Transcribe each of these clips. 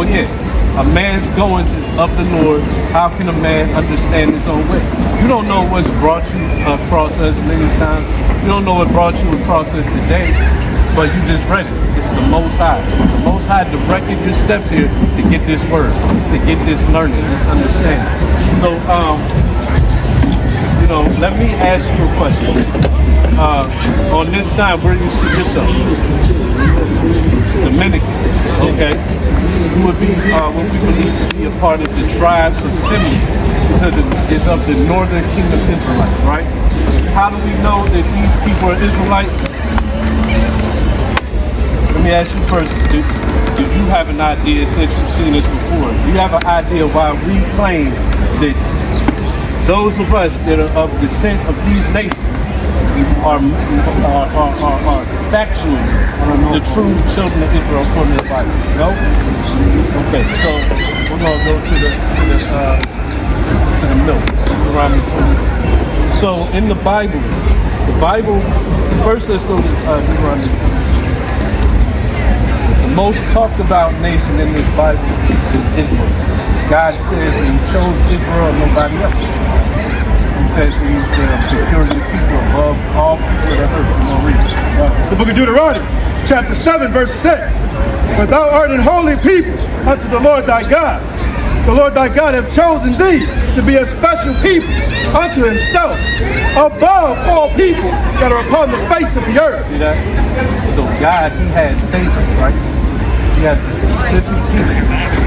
yeah, a man's going of the Lord. How can a man understand his own way? You don't know what's brought you across us many times. You don't know what brought you across us today, but you just read it. It's the Most High. The Most High directed your steps here to get this word, to get this learning, this understanding. So, you know, let me ask you a question. On this side, where do you see yourself? Dominican, okay? You would be what we believe to be a part of the tribe of Simeon. It's of the northern kingdom Israelites, right? How do we know that these people are Israelites? Let me ask you first, do you have an idea, since you've seen this before, do you have an idea why we claim that those of us that are of descent of these nations are factually the true children of Israel according to the Bible? No? Okay, so we're gonna go to the milk. So in the Bible, first let's go to Deuteronomy. The most talked about nation in this Bible is Israel. God says that He chose Israel and nobody else. He says that He's the peculiar people above all people of the earth. You know, read it. It's the book of Deuteronomy, chapter 7, verse 6. But thou art an holy people unto the Lord thy God. The Lord thy God hath chosen thee to be a special people unto Himself, above all people that are upon the face of the earth. See that? So God, He has favorites, right? He has a specific people.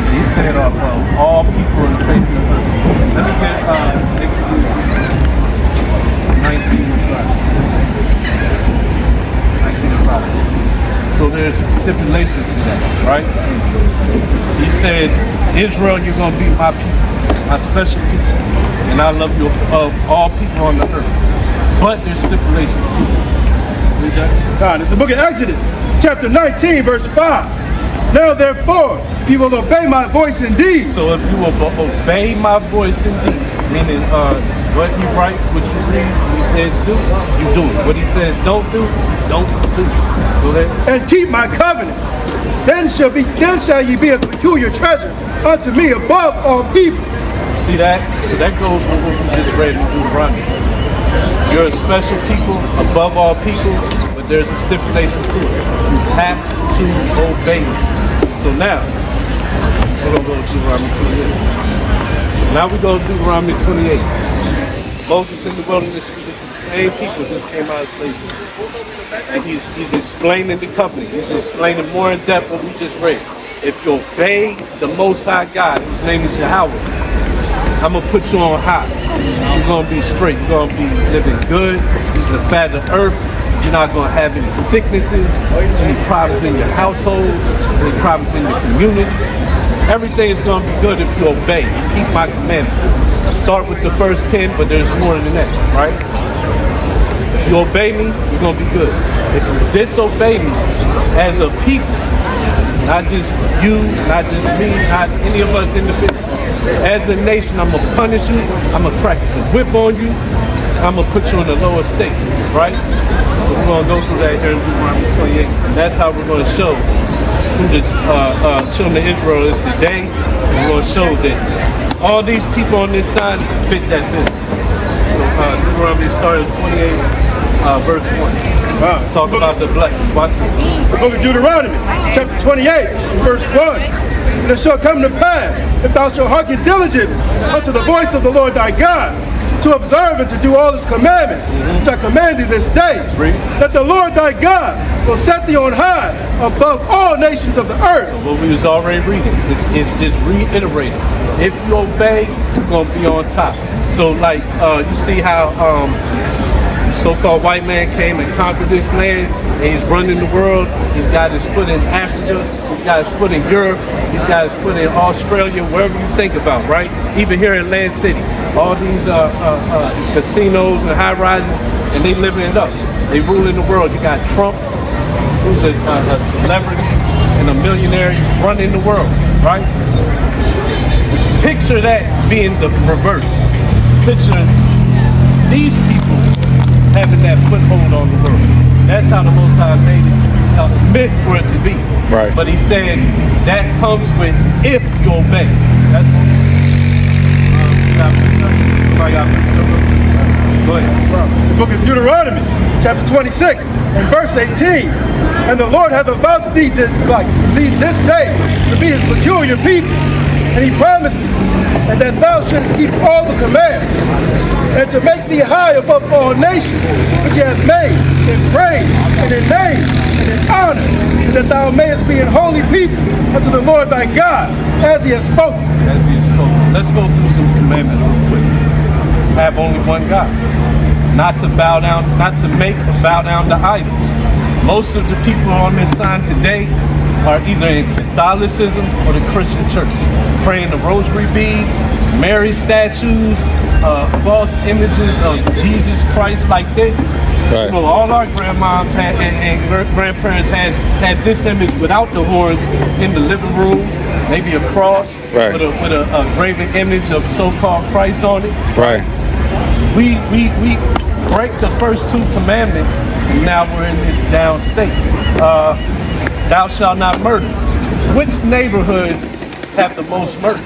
He said of all people in the face of the earth. Let me get Exodus 19:5. So there's stipulations to that, right? He said, Israel, you're going to be my people, my special people, and I love you of all people on the earth. But there's stipulations to it. Read that. God, it's the book of Exodus, chapter 19, verse 5. Now therefore, if you will obey my voice indeed. So if you will obey my voice indeed, meaning what He writes, what you read, He says do, you do it. What He says don't do, don't do. Go ahead. And keep my covenant. Then shall ye be a peculiar treasure unto me above all people. See that? So that goes with what we just read in Deuteronomy. You're a special people above all people, but there's a stipulation to it. You have to obey me. So now, we're going to go to Deuteronomy 28. Now we go to Deuteronomy 28. Moses in the wilderness speaking to the same people just came out of slavery. And he's explaining the covenant. He's explaining more in depth what we just read. If you obey the Most High God, whose name is Yahweh, I'm going to put you on high. You're going to be straight. You're going to be living good. This is the fat of earth. You're not going to have any sicknesses, any problems in your household, any problems in your community. Everything is going to be good if you obey and keep my commandments. Start with the first 10, but there's more than that, right? If you obey me, you're going to be good. If you disobey me as a people, not just you, not just me, not any of us individually, as a nation, I'm going to punish you, I'm going to practice the whip on you, I'm going to put you in the lower state, right? So we're going to go through that here in Deuteronomy 28. And that's how we're going to show who the children of Israel is today. We're going to show that all these people on this side fit that bill. So Deuteronomy started 28, verse 1. Talk about the blessings. Watch this. The book of Deuteronomy, chapter 28, verse 1. And it shall come to pass, if thou shalt hearken diligently unto the voice of the Lord thy God, to observe and to do all His commandments, which I command thee this day, that the Lord thy God will set thee on high above all nations of the earth. So what we was already reading, it's just reiterated. If you obey, you're going to be on top. So like, you see how so-called white man came and conquered this land, and he's running the world. He's got his foot in Africa, he's got his foot in Europe, he's got his foot in Australia, wherever you think about, right? Even here in Land City, all these casinos and high rises, and they living it up. They ruling the world. You got Trump, who's a celebrity and a millionaire running the world, right? Picture that being the reverse. Picture these people having that foothold on the world. That's how the Most High made it. meant for it to be. Right. But he said that comes with if you obey. That's what go ahead. The book of Deuteronomy, chapter 26, and verse 18. And the Lord hath avouched thee to thee this day to be his peculiar people. And he promised thee, and that thou shouldst keep all the commandments, and to make thee high above all nations, which he hath made in praise, and in name, and in honor, and that thou mayest be an holy people unto the Lord thy God, as he has spoken. As he has spoken. Let's go through some commandments real quick. Have only one God. Not to bow down, not to make or bow down to idols. Most of the people on this sign today are either in Catholicism or the Christian church, praying the rosary beads, Mary statues, false images of Jesus Christ like this. Right. You know, all our grandmoms had and grandparents had this image without the horns in the living room, maybe a cross right. with a graven image of so-called Christ on it. Right. We break the first two commandments, and now we're in this down state. Thou shalt not murder. Which neighborhoods have the most murder?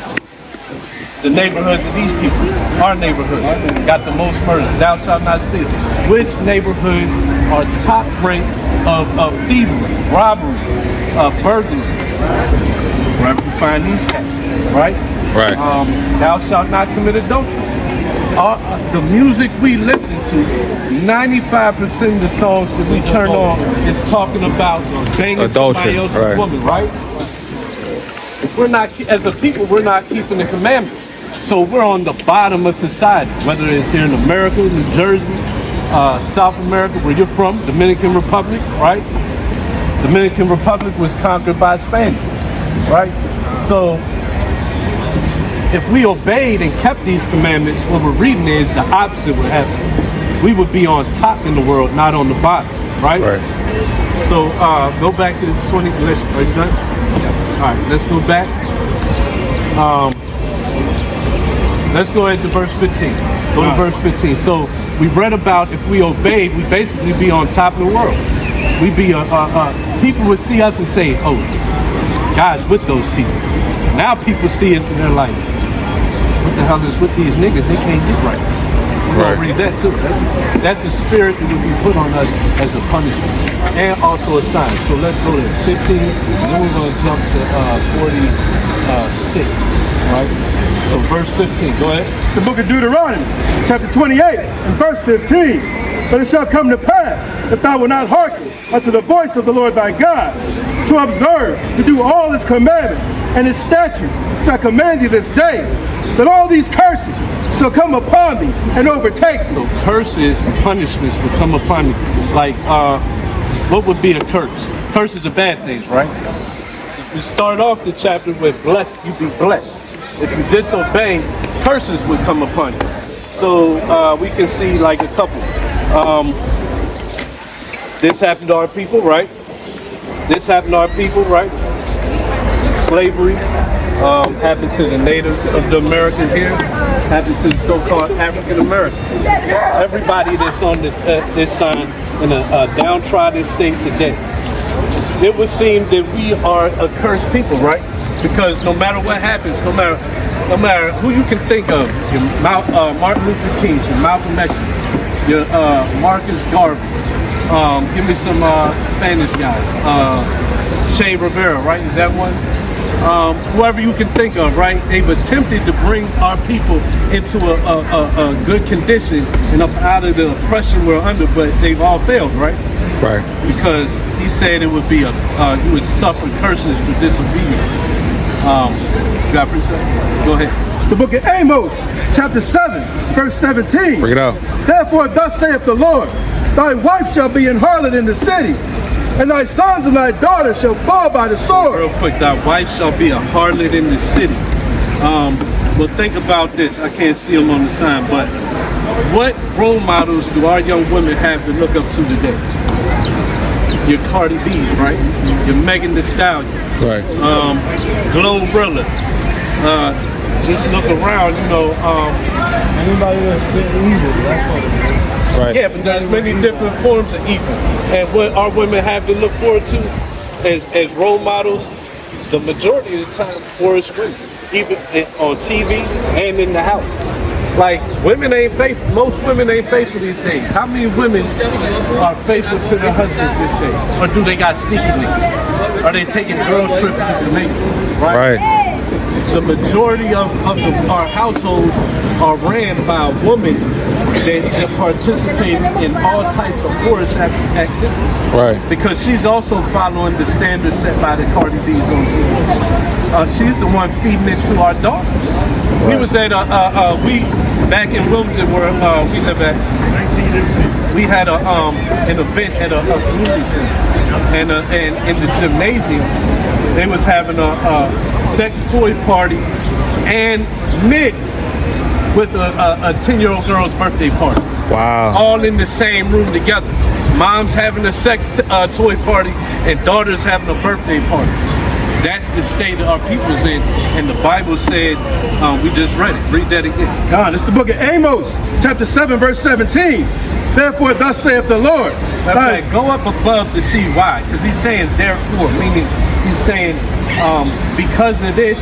The neighborhoods of these people, our neighborhood, got the most murders. Thou shalt not steal. Which neighborhoods are top ranked of thievery, robbery, burglary? Wherever you find these cats, right? Right. Thou shalt not commit adultery. The music we listen to, 95% of the songs that we turn on is talking about banging somebody else's right. woman, right? We're not, as a people, we're not keeping the commandments. So we're on the bottom of society, whether it's here in America, New Jersey, South America, where you're from, Dominican Republic, right? Dominican Republic was conquered by Spaniards, right? So if we obeyed and kept these commandments, what we're reading is the opposite would happen. We would be on top in the world, not on the bottom, right? Right. So go back to the 20th. Are you done? All right, let's go back. Let's go ahead to verse 15. Go to verse 15. So we read about if we obeyed, we basically be on top of the world. We'd be people would see us and say, "Oh, God's with those people." Now people see us and they're like, "What the hell is with these niggas? They can't get right." We're gonna read that too. That's the spirit that will be put on us as a punishment and also a sign. So let's go to 15, and then we're gonna jump to 46. Right? So verse 15, go ahead. The book of Deuteronomy, chapter 28, and verse 15. But it shall come to pass, if thou wilt not hearken unto the voice of the Lord thy God, to observe, to do all his commandments and his statutes, which I command thee this day, that all these curses shall come upon thee and overtake thee. So curses and punishments will come upon you. Like, what would be a curse? Curses are bad things, right? We start off the chapter with blessed, you be blessed. If you disobey, curses would come upon you. So we can see like a couple. This happened to our people, right? This happened to our people, right? Slavery happened to the natives of the Americas here. Happened to the so-called African Americans. Everybody that's on this sign in a downtrodden state today. It would seem that we are a cursed people, right? Because no matter what happens, no matter who you can think of, your Martin Luther King, your Malcolm X, your Marcus Garvey, give me some Spanish guys, Che Rivera, right? Is that one? Whoever you can think of, right? They've attempted to bring our people into a good condition and up out of the oppression we're under, but they've all failed, right? Right. Because he said it would be you would suffer curses for disobedience. You got precept? Go ahead. It's the book of Amos, chapter 7, verse 17. Bring it out. Therefore thus saith the Lord, thy wife shall be an harlot in the city, and thy sons and thy daughters shall fall by the sword. Real quick, thy wife shall be a harlot in the city. Well, think about this. I can't see them on the sign, but what role models do our young women have to look up to today? Your Cardi B's, right? Your Megan Thee Stallion. Right. Glorilla. Just look around, you know. Anybody that's been evil, that's what it is. Right. Yeah, but there's many different forms of evil. And what our women have to look forward to as role models, the majority of the time, forest women, even on TV and in the house. Like, women ain't faithful. Most women ain't faithful these days. How many women are faithful to their husbands this day? Or do they got sneaky links? Are they taking girl trips to Jamaica? Right. The majority of our households are ran by a woman that participates in all types of horrorous activities. Right. Because she's also following the standards set by the Cardi B's on TV. She's the one feeding it to our daughters. We was at back in Wilmington where we live at. We had an event at a community center, and in the gymnasium, they was having a sex toy party and mixed with a 10-year-old girl's birthday party. Wow. All in the same room together. Mom's having a sex toy party and daughter's having a birthday party. That's the state that our people's in, and the Bible said, we just read it. Read that again. God, it's the book of Amos, chapter 7, verse 17. Therefore, thus saith the Lord. Okay, go up above to see why, because he's saying therefore, meaning he's saying because of this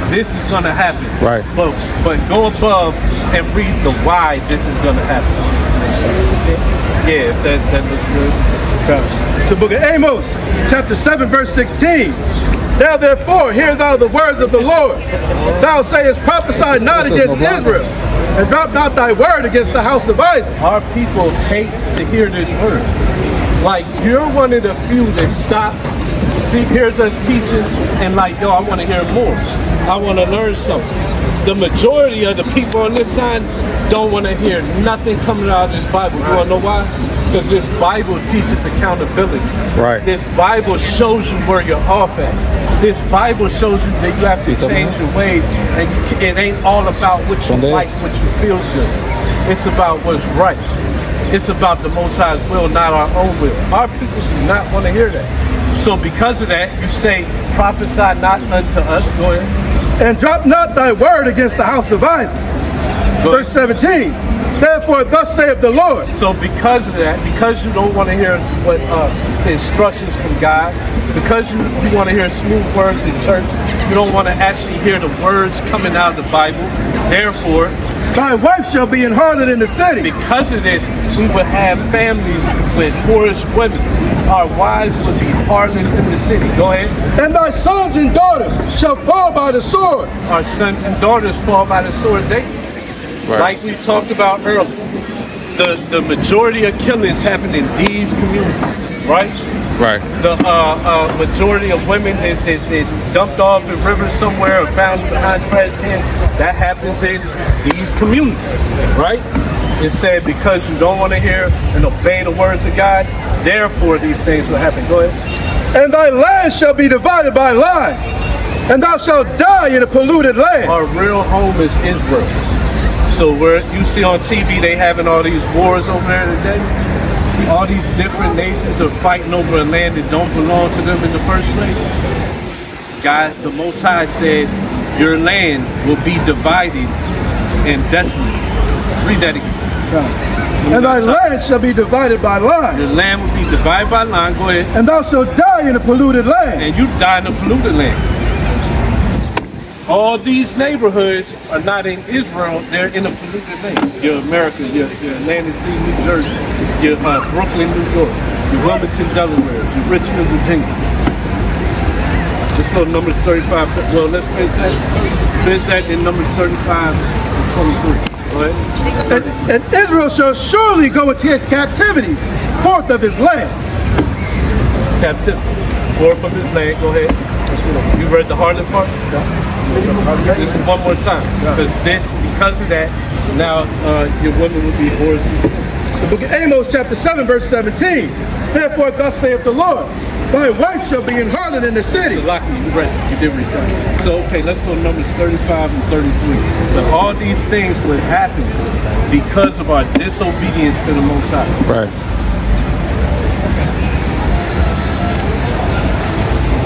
is going to happen. Right. But go above and read the why this is going to happen. Yeah, if that looks good. The book of Amos, chapter 7, verse 16. Now therefore, hear thou the words of the Lord. Thou sayest, prophesy not against Israel, and drop not thy word against the house of Isaac. Our people hate to hear this word. Like, you're one of the few that stops, hears us teaching, and like, yo, I want to hear more. I want to learn something. The majority of the people on this side don't want to hear nothing coming out of this Bible. You want to know why? Because this Bible teaches accountability. Right. This Bible shows you where you're off at. This Bible shows you that you have to change your ways, and it ain't all about what you like, what you feel good. It's about what's right. It's about the Most High's will, not our own will. Our people do not want to hear that. So because of that, you say, prophesy not unto us. Go ahead. And drop not thy word against the house of Isaac. Verse 17. Therefore, thus saith the Lord. So because of that, because you don't want to hear what instructions from God, because you want to hear smooth words in church, you don't want to actually hear the words coming out of the Bible, therefore, thy wife shall be an harlot in the city. Because of this, we would have families with whorish women. Our wives would be harlots in the city. Go ahead. And thy sons and daughters shall fall by the sword. Our sons and daughters fall by the sword. Like we talked about earlier, the majority of killings happen in these communities, right? Right. The majority of women is dumped off in rivers somewhere or found behind trash cans. That happens in these communities, right? It said because you don't want to hear and obey the words of God, therefore these things will happen. Go ahead. And thy land shall be divided by line, and thou shalt die in a polluted land. Our real home is Israel. So where you see on TV they having all these wars over there today, all these different nations are fighting over a land that don't belong to them in the first place. God, the Most High said, your land will be divided and desolate. Read that again. And thy land shall be divided by line. Your land will be divided by line. Go ahead. And thou shalt die in a polluted land. And you die in a polluted land. All these neighborhoods are not in Israel, they're in a polluted land. Your America, your Atlantic City, New Jersey, your Brooklyn, New York, your Wilmington, Delaware, your Richmond, Virginia. Let's go to Numbers 35. Well, let's finish that in Numbers 35 and 23. Go ahead. And Israel shall surely go into captivity, forth of his land. Captivity, forth of his land. Go ahead. You read the harlot part? This is one more time. Because of that, now your women will be whores. It's the book of Amos, chapter 7, verse 17. Therefore, thus saith the Lord, thy wife shall be an harlot in the city. So, lucky you read it. You did read that. So, okay, let's go to Numbers 35 and 33. But all these things would happen because of our disobedience to the Most High. Right.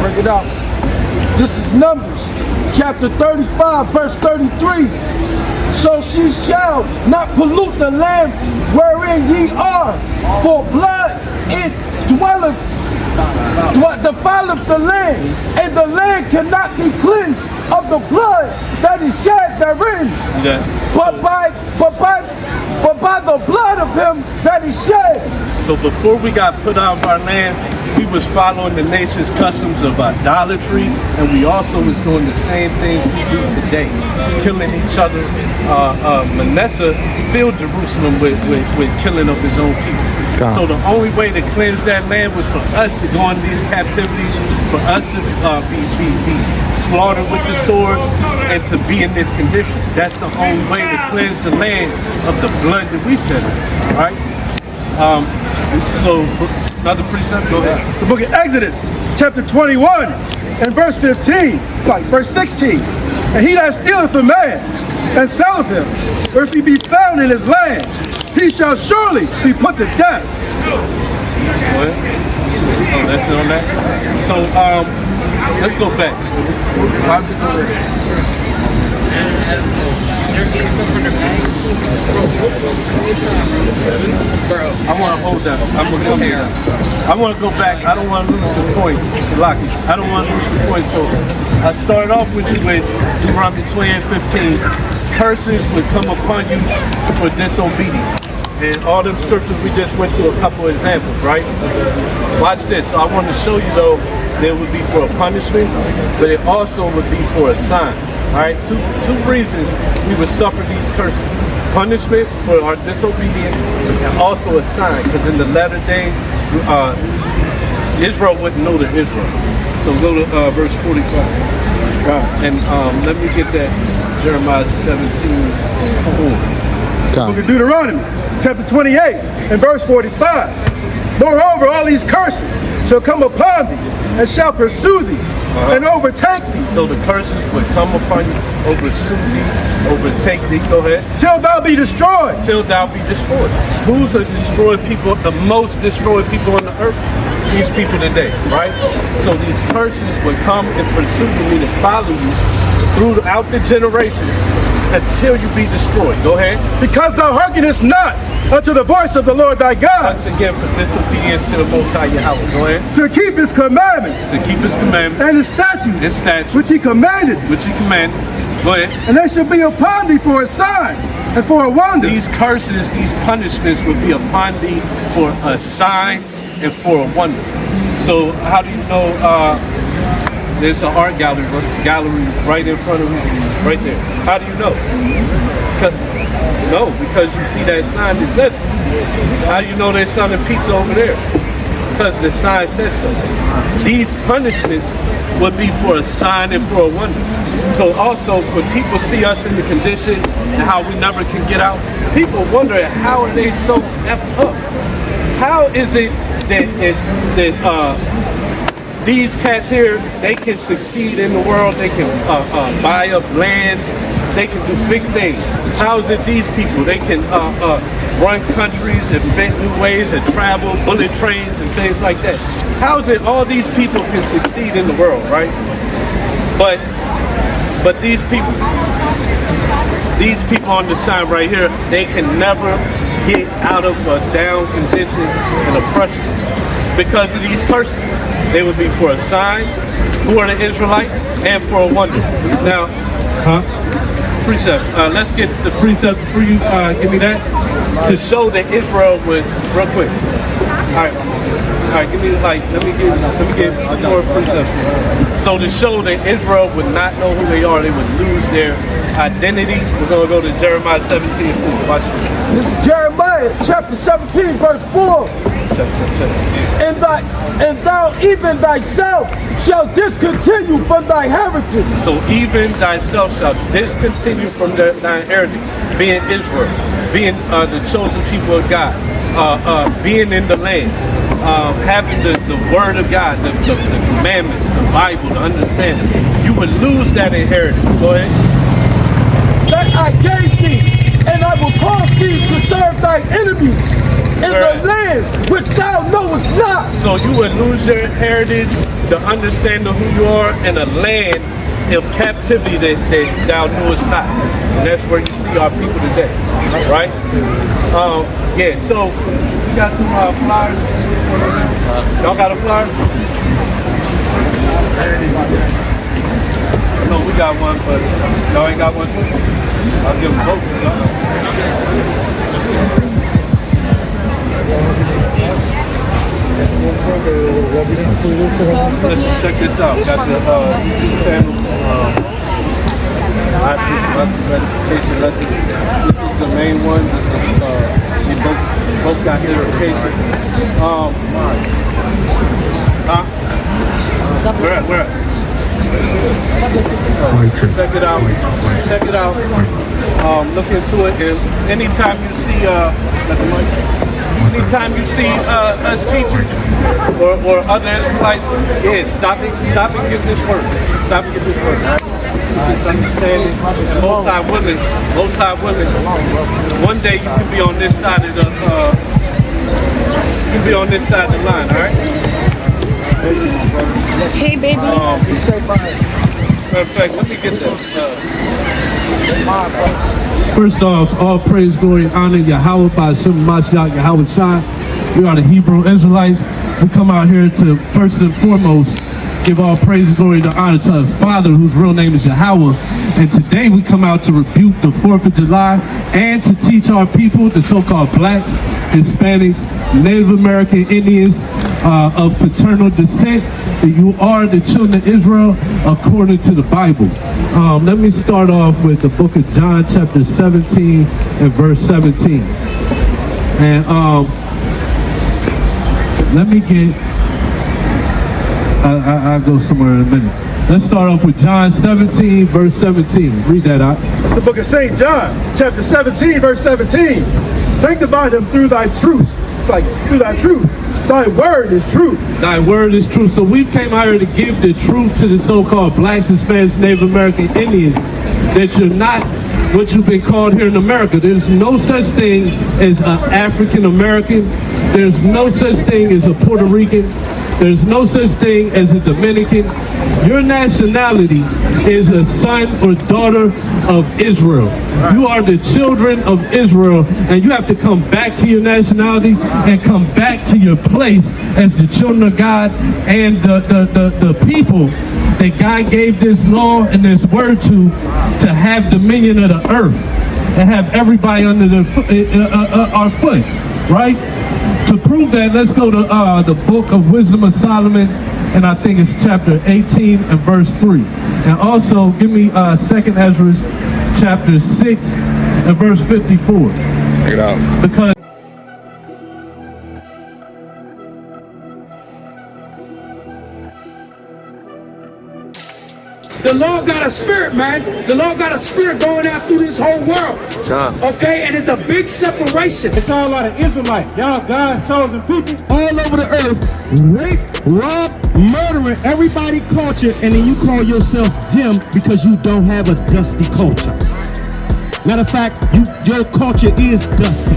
Break it out. This is Numbers, chapter 35, verse 33. so she shall not pollute the land wherein ye are, for blood it defileth the land, and the land cannot be cleansed of the blood that is shed therein, but by the blood of him that is shed. So before we got put out of our land, we was following the nation's customs of idolatry, and we also was doing the same things we do today, killing each other. Manasseh filled Jerusalem with killing of his own people. So the only way to cleanse that land was for us to go into these captivities, for us to be slaughtered with the sword, and to be in this condition. That's the only way to cleanse the land of the blood that we shed. All right. So another precept. Go ahead. The book of Exodus, chapter 21, and verse 15, like verse 16. And he that stealeth a man and selleth him, or if he be found in his land, he shall surely be put to death. What? Oh, that's it on that? So, let's go back. I want to hold that. I'm going to come here. I want to go back. I don't want to lose the point. Lucky. I don't want to lose the point. So, I started off with you with Deuteronomy 28:15. Curses would come upon you for disobedience. And all them scriptures, we just went through a couple of examples, right? Watch this. So I want to show you, though, there would be for a punishment, but it also would be for a sign. All right? Two reasons we would suffer these curses. Punishment for our disobedience, and also a sign, because in the latter days, Israel wouldn't know they're Israel. So go to verse 45. And let me get that Jeremiah 17:4. Book of Deuteronomy, chapter 28, and verse 45. Moreover, all these curses shall come upon thee, and shall pursue thee, and overtake thee. So the curses would come upon you, pursue thee, overtake thee. Go ahead. Till thou be destroyed. Till thou be destroyed. Who's the destroyed people, the most destroyed people on the earth? These people today, right? So these curses would come and pursue you, meaning follow you throughout the generations until you be destroyed. Go ahead. Because thou hearkenest not unto the voice of the Lord thy God. Once again, for disobedience to the Most High Yahweh. Go ahead. To keep his commandments. To keep his commandments. And his statutes. His statutes. Which he commanded. Which he commanded. Go ahead. And they shall be upon thee for a sign and for a wonder. These curses, these punishments will be upon thee for a sign and for a wonder. So how do you know there's an art gallery right in front of you, right there? How do you know? Because you see that sign that says it. How do you know there's selling pizza over there? Because the sign says so. These punishments would be for a sign and for a wonder. So also, when people see us in the condition and how we never can get out, people wonder, how are they so effed up? How is it that these cats here, they can succeed in the world, they can buy up lands, they can do big things? How is it these people, they can run countries, invent new ways of travel, bullet trains and things like that? How is it all these people can succeed in the world, right? But these people on the sign right here, they can never get out of a down condition and oppression because of these curses. They would be for a sign, who are the Israelites, and for a wonder. Now, precept. Let's get the precept for you. Give me that to show that Israel would. Real quick. All right. Give me let me give more precepts. So to show that Israel would not know who they are, they would lose their identity. We're gonna go to Jeremiah 17. Watch it. This is Jeremiah chapter 17, verse 4. And thou even thyself shall discontinue from thy heritage. So even thyself shall discontinue from thy heritage, being Israel, being the chosen people of God, being in the land, having the word of God, the commandments, the Bible, the understanding. You would lose that inheritance. Go ahead. That I gave thee, and I will cause thee to serve thy enemies in the land which thou knowest not. So you would lose your heritage, the understanding of who you are, in a land of captivity that thou knewest not. And that's where you see our people today, right? Yeah, so we got some flyers. Y'all got a flyer? No, we got one, but y'all ain't got one too? I'll give them both. Listen, check this out. Got the YouTube channel. Meditation lesson. This is the main one. We both got edification. Where at? Check it out. Check it out. Look into it. And anytime you see us teachers or other Israelites, yeah, stop and give this word. Stop and give this word. Right? Just understanding. Most high women. One day you can be on this side of the line. All right. Hey, baby. Perfect. Let me get this. First off, all praise, glory, and honor Yahweh by Shem Mashiach Yahweh Shai. We are the Hebrew Israelites. We come out here to first and foremost give all praise, glory, and honor to our Father, whose real name is Yahweh. And today we come out to rebuke the 4th of July and to teach our people, the so-called blacks, Hispanics, Native American Indians of paternal descent, that you are the children of Israel according to the Bible. Let me start off with the book of John, chapter 17 and verse 17. And let me get, I'll go somewhere in a minute. Let's start off with John 17, verse 17. Read that out. It's the book of St. John, chapter 17, verse 17. Sanctify them through thy truth. Through thy truth. Thy word is truth. Thy word is truth. So we came out here to give the truth to the so-called blacks, Hispanics, Native American Indians, that you're not what you've been called here in America. There's no such thing as an African American. There's no such thing as a Puerto Rican. There's no such thing as a Dominican. Your nationality is a son or daughter of Israel. You are the children of Israel, and you have to come back to your nationality and come back to your place as the children of God and the people that God gave this law and this word to have dominion of the earth and have everybody under our foot, right? To prove that, let's go to the book of Wisdom of Solomon, and I think it's chapter 18 and verse 3. And also, give me 2nd Ezra, chapter 6 and verse 54. Check it out. Because The Lord got a spirit, man. The Lord got a spirit going out through this whole world. Okay, and it's a big separation. It's all a lot of Israelites. Y'all God's chosen people. All over the earth, rape, rob, murdering everybody culture, and then you call yourself them because you don't have a dusty culture. Matter of fact, your culture is dusty.